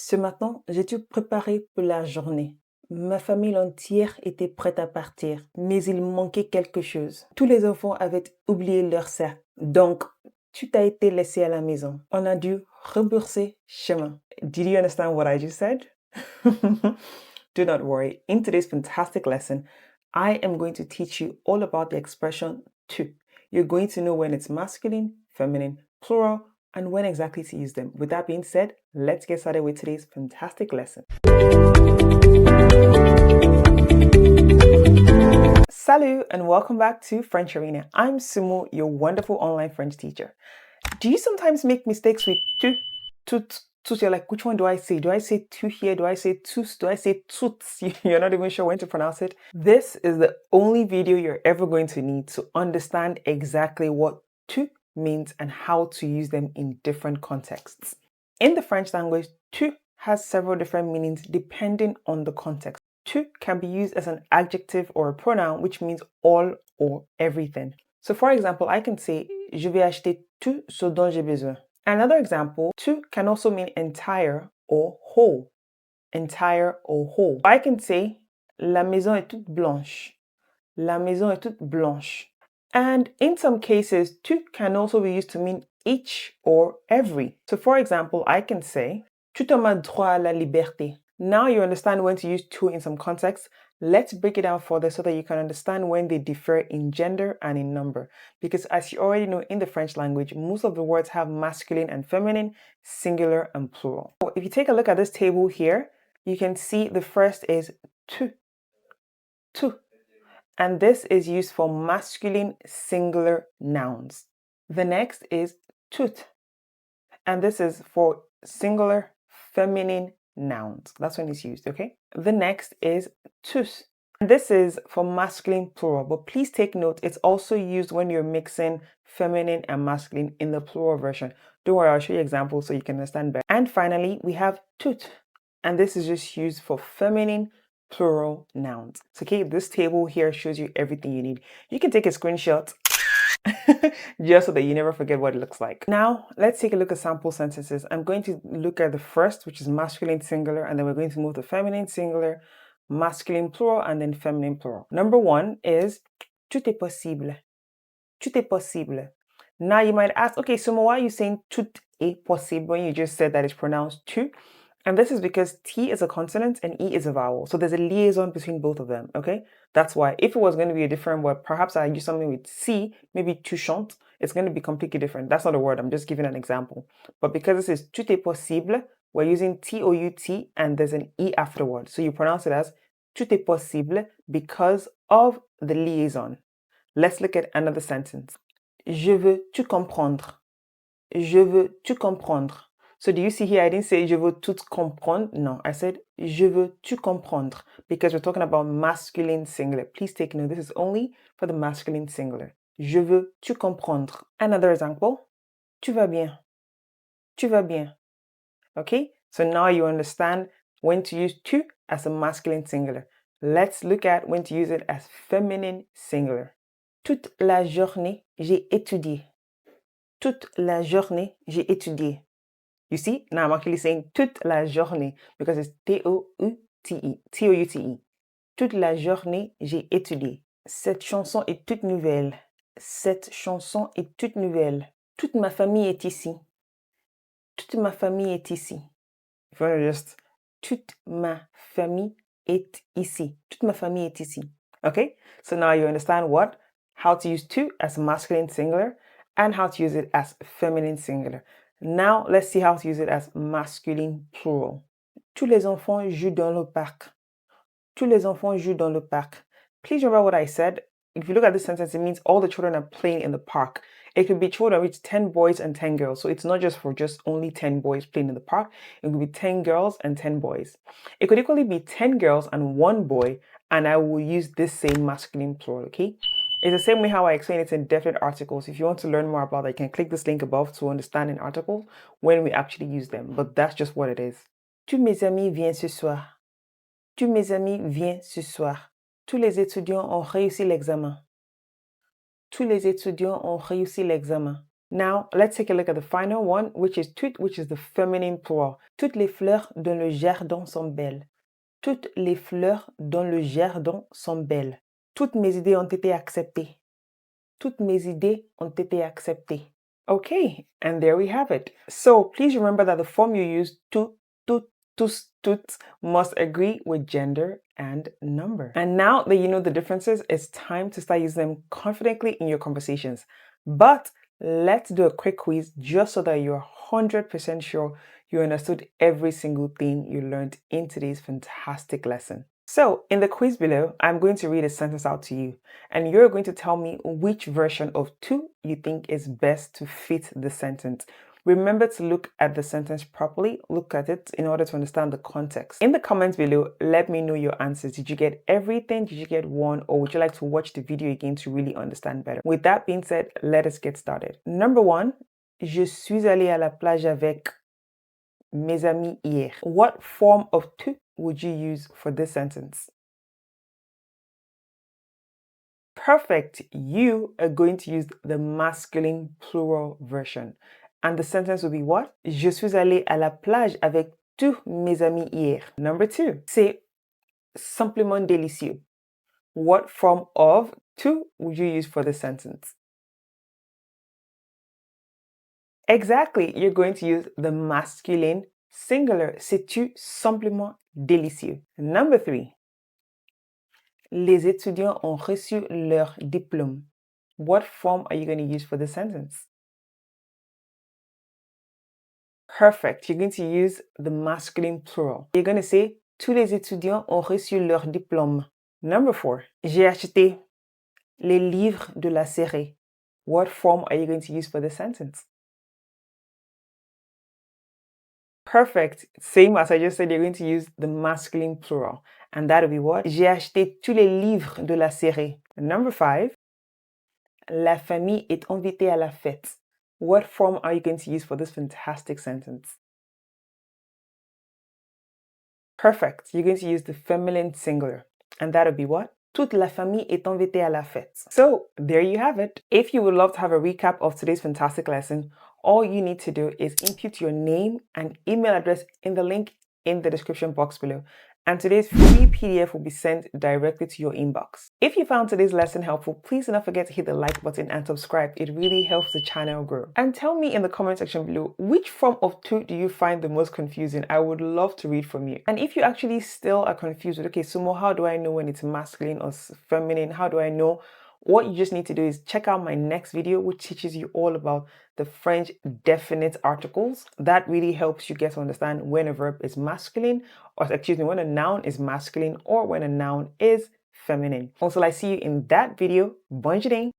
Ce matin, j'ai tout préparé pour la journée. Ma famille entière était prête à partir, mais il manquait quelque chose. Tous les enfants avaient oublié leur sac, donc tout a été laissé à la maison. On a dû rebourser chemin. Did you understand what I just said? Do not worry. In today's fantastic lesson, I am going to teach you all about the expression tout. You're going to know when it's masculine, feminine, plural, and when exactly to use them. With that being said, let's get started with today's fantastic lesson. Salut and welcome back to FrenchArena. I'm Sumo, your wonderful online French teacher. Do you sometimes make mistakes with tout, tout? You're like, which one do I say? Do I say tout here? Do I say tous? Do I say toutes? You're not even sure when to pronounce it. This is the only video you're ever going to need to understand exactly what tout means and how to use them in different contexts. In the French language, tout has several different meanings depending on the context. Tout can be used as an adjective or a pronoun, which means all or everything. So for example, I can say, je vais acheter tout ce dont j'ai besoin. Another example, tout can also mean entire or whole. Entire or whole. I can say, la maison est toute blanche. La maison est toute blanche. And in some cases, tout can also be used to mean each or every. So for example, I can say, tu as droit à la liberté. Now you understand when to use tout in some contexts. Let's break it down further so that you can understand when they differ in gender and in number. Because as you already know, in the French language, most of the words have masculine and feminine, singular and plural. So if you take a look at this table here, you can see the first is tout. Tout. And this is used for masculine singular nouns. The next is toute. And this is for singular feminine nouns. That's when it's used, okay? The next is tous. This is for masculine plural, but please take note, it's also used when you're mixing feminine and masculine in the plural version. Don't worry, I'll show you examples so you can understand better. And finally, we have toutes, and this is just used for feminine plural nouns. So, okay, this table here shows you everything you need. You can take a screenshot just so that you never forget what it looks like. Now, let's take a look at sample sentences. I'm going to look at the first, which is masculine singular, and then we're going to move to feminine singular, masculine plural, and then feminine plural. Number one is tout est possible. Tout est possible. Now you might ask, okay, so why are you saying tout est possible when you just said that it's pronounced tout? And this is because T is a consonant and E is a vowel. So there's a liaison between both of them, okay? That's why if it was going to be a different word, perhaps I use something with C, maybe tu chantes, it's going to be completely different. That's not a word, I'm just giving an example. But because this is tout est possible, we're using T-O-U-T and there's an E afterward. So you pronounce it as tout est possible because of the liaison. Let's look at another sentence. Je veux tout comprendre. Je veux tout comprendre. So do you see here, I didn't say je veux tout comprendre. No, I said je veux tout comprendre because we're talking about masculine singular. Please take note, this is only for the masculine singular. Je veux tout comprendre. Another example, tu vas bien. Tu vas bien. Okay, so now you understand when to use tu as a masculine singular. Let's look at when to use it as feminine singular. Toute la journée, j'ai étudié. Toute la journée, j'ai étudié. You see, now I'm actually saying toute la journée because it's T-O-U-T-E. T-O-U-T-E. Toute la journée, j'ai étudié. Cette chanson est toute nouvelle. Cette chanson est toute nouvelle. Toute ma famille est ici. Toute ma famille est ici. If you want to just, toute ma famille est ici. Toute ma famille est ici. Okay? So now you understand what? How to use tout as masculine singular and how to use it as feminine singular. Now, let's see how to use it as masculine plural. Tous les enfants jouent dans le parc. Tous les enfants jouent dans le parc. Please remember what I said. If you look at this sentence, it means all the children are playing in the park. It could be children with 10 boys and 10 girls. So it's not just for just only 10 boys playing in the park. It could be 10 girls and 10 boys. It could equally be 10 girls and 1 boy, and I will use this same masculine plural, okay? It's the same way how I explain it in definite articles. If you want to learn more about that, you can click this link above to understand in articles when we actually use them. But that's just what it is. Tous mes amis viennent ce soir. Tous mes amis viennent ce soir. Tous les étudiants ont réussi l'examen. Tous les étudiants ont réussi l'examen. Now, let's take a look at the final one, which is tout, which is the feminine plural. Toutes les fleurs dans le jardin sont belles. Toutes les fleurs dans le jardin sont belles. Toutes mes idées ont été acceptées. Toutes mes idées ont été acceptées. Okay, and there we have it. So please remember that the form you use, tout, tous, toutes, must agree with gender and number. And now that you know the differences, it's time to start using them confidently in your conversations. But let's do a quick quiz just so that you're 100% sure you understood every single thing you learned in today's fantastic lesson. So in the quiz below, I'm going to read a sentence out to you, and you're going to tell me which version of tout you think is best to fit the sentence. Remember to look at the sentence properly, look at it in order to understand the context. In the comments below, let me know your answers. Did you get everything? Did you get one? Or would you like to watch the video again to really understand better? With that being said, let us get started. Number one, je suis allée à la plage avec mes amis hier. What form of tout would you use for this sentence? Perfect. You are going to use the masculine plural version. And the sentence will be what? Je suis allée à la plage avec tous mes amis hier. Number two, c'est simplement délicieux. What form of tout would you use for this sentence? Exactly. You're going to use the masculine singular. C'est-tu simplement délicieux. Number three, les étudiants ont reçu leur diplôme. What form are you going to use for this sentence? Perfect. You're going to use the masculine plural. You're going to say, tous les étudiants ont reçu leur diplôme. Number four, j'ai acheté les livres de la série. What form are you going to use for this sentence? Perfect. Same as I just said, you're going to use the masculine plural. And that'll be what? J'ai acheté tous les livres de la série. Number five, la famille est invitée à la fête. What form are you going to use for this fantastic sentence? Perfect. You're going to use the feminine singular. And that'll be what? Toute la famille est invitée à la fête. So there you have it. If you would love to have a recap of today's fantastic lesson, all you need to do is input your name and email address in the link in the description box below. And today's free PDF will be sent directly to your inbox. If you found today's lesson helpful, please do not forget to hit the like button and subscribe. It really helps the channel grow. And tell me in the comment section below, which form of tout do you find the most confusing? I would love to read from you. And if you actually still are confused with, okay, Sumo, how do I know when it's masculine or feminine? How do I know? What you just need to do is check out my next video, which teaches you all about the French definite articles. That really helps you get to understand when a verb is masculine, or excuse me, when a noun is masculine or when a noun is feminine. Also, I see you in that video. Bonjour.